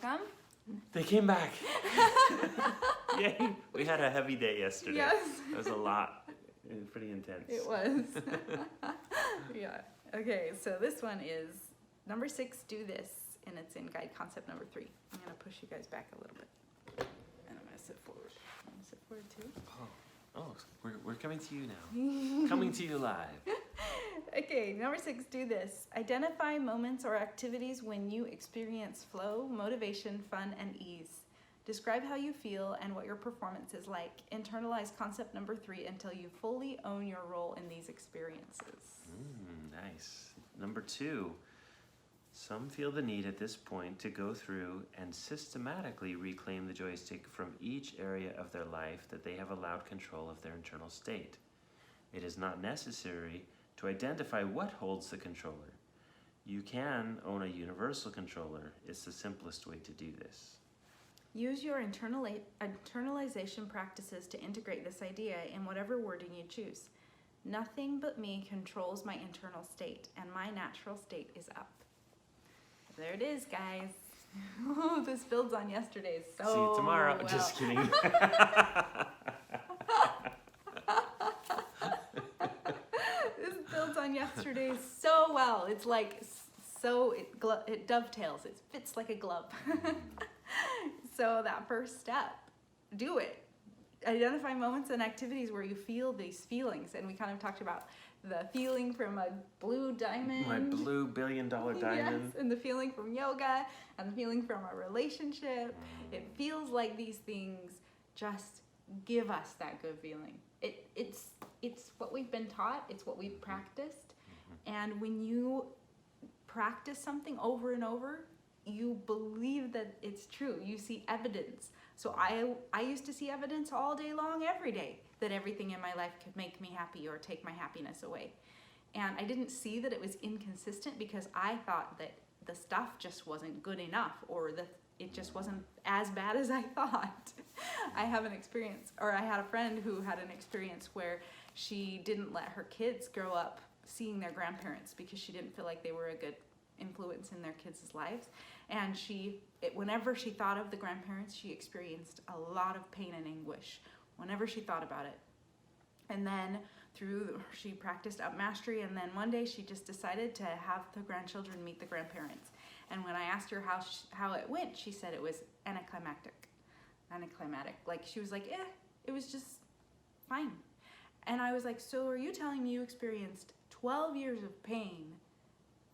welcome. They came back. Yay. We had a heavy day yesterday. Yes. It was a lot. It was pretty intense. It was. Yeah. Okay, so this one is number 6, do this, and it's in guide concept number 3. I'm going to push you guys back a little bit. And I'm going to sit forward. I'm going to sit forward too. We're coming to you now. Coming to you live. Okay, number 6, do this. Identify moments or activities when you experience flow, motivation, fun, and ease. Describe how you feel and what your performance is like. Internalize concept number 3 until you fully own your role in these experiences. Nice. Number 2, some feel the need at this point to go through and systematically reclaim the joystick from each area of their life that they have allowed control of their internal state. It is not necessary to identify what holds the controller. You can own a universal controller. It's the simplest way to do this. Use your internalization practices to integrate this idea in whatever wording you choose. Nothing but me controls my internal state, and my natural state is up. There it is, guys. Oh, this builds on yesterday's so See you tomorrow. well. Just kidding. This builds on yesterday's so well. It's like it dovetails. It fits like a glove. So that first step, do it. Identify moments and activities where you feel these feelings. And we kind of talked about the feeling from a blue diamond. My blue $1 billion diamond. Yes, and the feeling from yoga and the feeling from a relationship. It feels like these things just give us that good feeling. It's what we've been taught. It's what we've practiced. And when you practice something over and over, you believe that it's true. You see evidence. So I used to see evidence all day long, every day, that everything in my life could make me happy or take my happiness away. And I didn't see that it was inconsistent because I thought that the stuff just wasn't good enough, or that it just wasn't as bad as I thought. I have an experience, or I had a friend who had an experience where she didn't let her kids grow up seeing their grandparents because she didn't feel like they were a good influence in their kids' lives. And whenever she thought of the grandparents, she experienced a lot of pain and anguish whenever she thought about it. And then she practiced up mastery, and then one day she just decided to have the grandchildren meet the grandparents. And when I asked her how it went, she said it was anticlimactic. Like, she was like, it was just fine. And I was like, so are you telling me you experienced 12 years of pain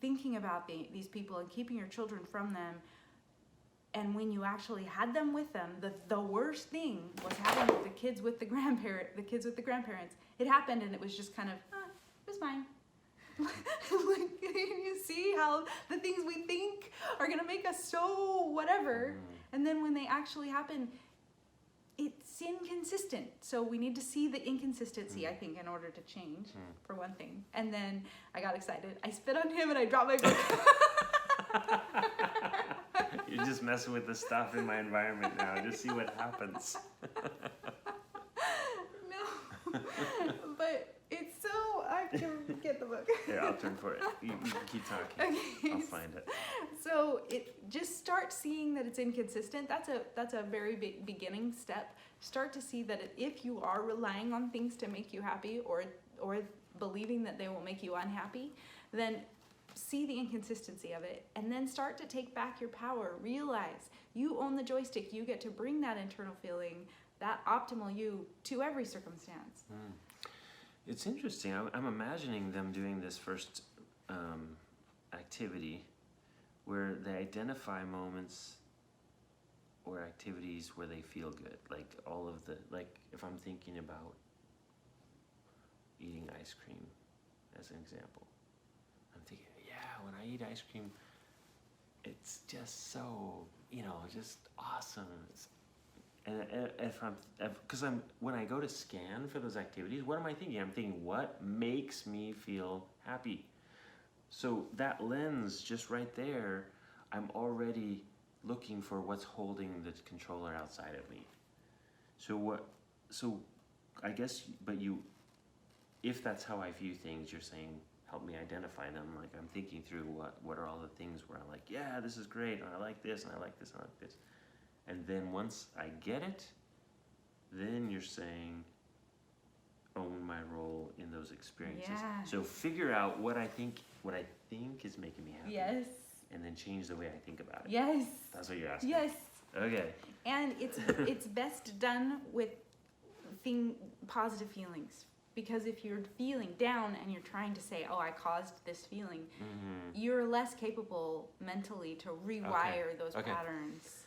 thinking about these people and keeping your children from them, and when you actually had them with them, the worst thing was having the kids with the grandparents. It happened, and it was just kind of, it was fine. Like, you see how the things we think are gonna make us so whatever, and then when they actually happen, it's inconsistent. So we need to see the inconsistency, I think, in order to change, for one thing. And then I got excited. I spit on him and I dropped my book. You're just messing with the stuff in my environment now. Just see what happens. No. But it's so, I can get the book. Here, I'll turn for it. You can keep talking. Okay. I'll find it. So just start seeing that it's inconsistent. That's a very big beginning step. Start to see that if you are relying on things to make you happy, or believing that they will make you unhappy, then see the inconsistency of it, and then start to take back your power. Realize you own the joystick. You get to bring that internal feeling, that optimal you, to every circumstance. It's interesting. I'm imagining them doing this first activity where they identify moments or activities where they feel good. Like if I'm thinking about eating ice cream as an example, I'm thinking, when I eat ice cream, it's just so, just awesome. When I go to scan for those activities, what am I thinking? I'm thinking, what makes me feel happy? So that lens just right there, I'm already looking for what's holding the controller outside of me. So I guess, if that's how I view things, you're saying help me identify them. Like I'm thinking through what are all the things where I'm like, yeah, this is great, and I like this, and I like this, and I like this. And then once I get it, then you're saying, own my role in those experiences. Yeah. So figure out what I think is making me happy. Yes. And then change the way I think about it. Yes. That's what you're asking. Yes. Okay. And it's best done with positive feelings. Because if you're feeling down and you're trying to say, oh, I caused this feeling, you're less capable mentally to rewire those patterns.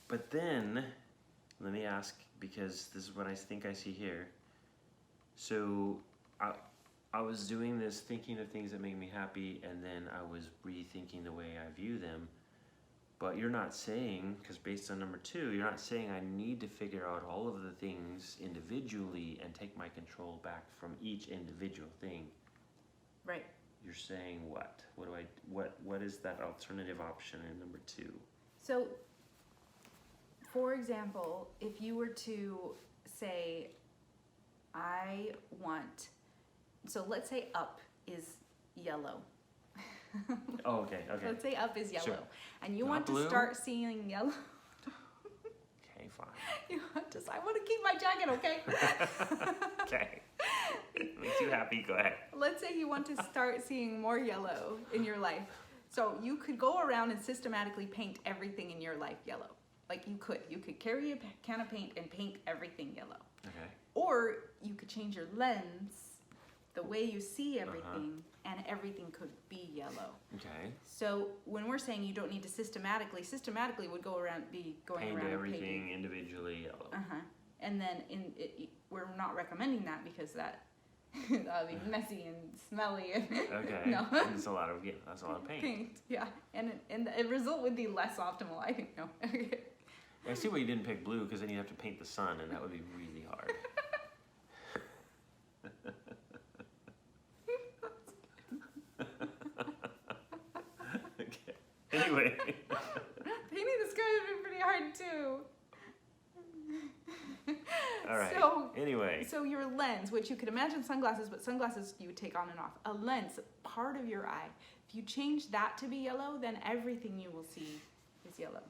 But then, let me ask, because this is what I think I see here. So I was doing this, thinking of things that make me happy, and then I was rethinking the way I view them. But you're not saying, because based on number 2, you're not saying I need to figure out all of the things individually and take my control back from each individual thing. Right. You're saying what? What is that alternative option in number 2? So, for example, if you were to say, so let's say up is yellow. Oh, okay. Let's say up is yellow. Sure. And you Not want blue? to start seeing yellow. Okay, fine. I want to keep my jacket, okay? Okay. Makes you happy, go ahead. Let's say you want to start seeing more yellow in your life. So you could go around and systematically paint everything in your life yellow. Like you could carry a can of paint and paint everything yellow. Okay. Or you could change your lens, the way you see everything, and everything could be yellow. Okay. So when we're saying you don't need to systematically would going around Paint everything painting individually yellow. And then we're not recommending that because that would be messy and smelly. And Okay. No. That's a lot of paint. Yeah. And the result would be less optimal, I think. No. I see why you didn't pick blue, because then you have to paint the sun, and that would be really hard. Okay. Anyway. Painting the sky would be pretty hard too. All right. Anyway. So your lens, which you could imagine sunglasses, but sunglasses you would take on and off. A lens, part of your eye. If you change that to be yellow, then everything you will see is yellow.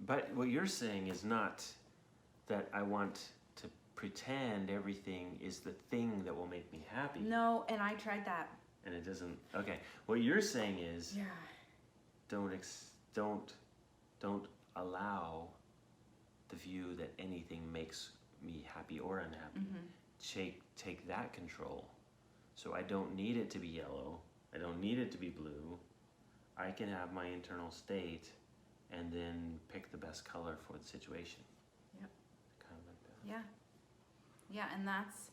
But what you're saying is not that I want to pretend everything is the thing that will make me happy. No, and I tried that. And it doesn't. Okay. What you're saying is, don't allow the view that anything makes me happy or unhappy. Take that control. So I don't need it to be yellow. I don't need it to be blue. I can have my internal state and then pick the best color for the situation. Yep. Kind of like that. Yeah, and that's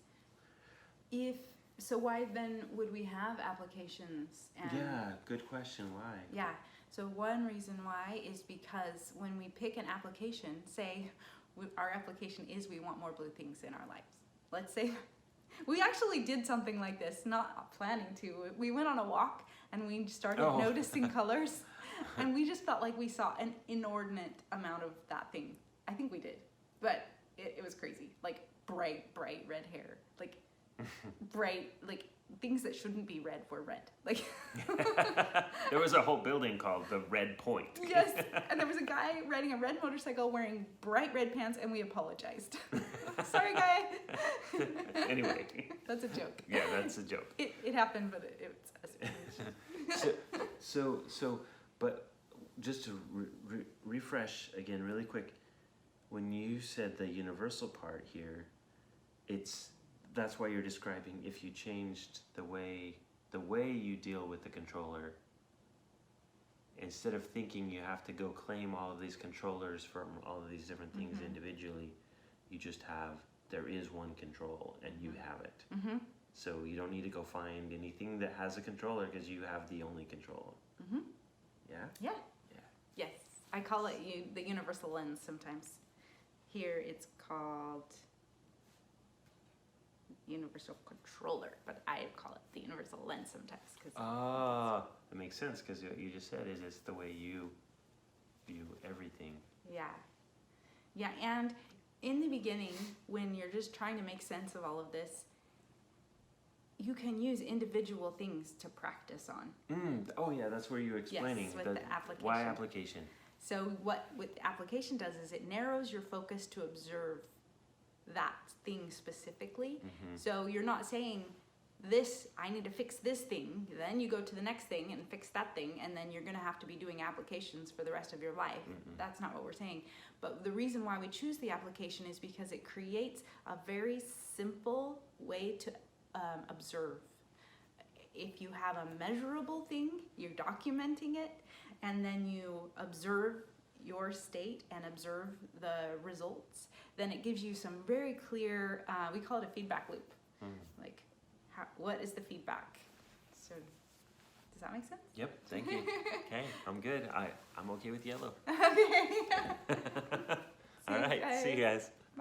so why then would we have applications? And Yeah, good question. Why? Yeah, so one reason why is because when we pick an application, say our application is we want more blue things in our lives. Let's say we actually did something like this, not planning to. We went on a walk and we started noticing colors, and we just felt like we saw an inordinate amount of that thing. I think we did, but it was crazy. Like bright red hair, like bright, like things that shouldn't be red were red. Like there was a whole building called the Red Point. Yes, and there was a guy riding a red motorcycle wearing bright red pants, and we apologized. Sorry, guy. Anyway. That's a joke. Yeah, that's a joke. It happened, but it's us. So, but just to refresh again really quick, when you said the universal part here, that's why you're describing if you changed the way you deal with the controller, instead of thinking you have to go claim all of these controllers from all of these different things individually, you just there is one control and you have it. So you don't need to go find anything that has a controller because you have the only control. Yeah? Yes, I call it the universal lens sometimes. Here it's called universal controller, but I call it the universal lens sometimes. That makes sense, because what you just said is it's the way you view everything. Yeah, and in the beginning, when you're just trying to make sense of all of this, you can use individual things to practice on. Oh yeah, that's where you're explaining Yes, with the the application. why application. So what the application does is it narrows your focus to observe that thing specifically. So you're not saying this, I need to fix this thing, then you go to the next thing and fix that thing, and then you're gonna have to be doing applications for the rest of your life. That's not what we're saying. But the reason why we choose the application is because it creates a very simple way to observe. If you have a measurable thing, you're documenting it, and then you observe your state and observe the results, then it gives you some very clear, we call it a feedback loop. Like, what is the feedback? So, does that make sense? Yep, thank you. Okay, I'm good. I'm okay with yellow. Okay. All right, see you guys.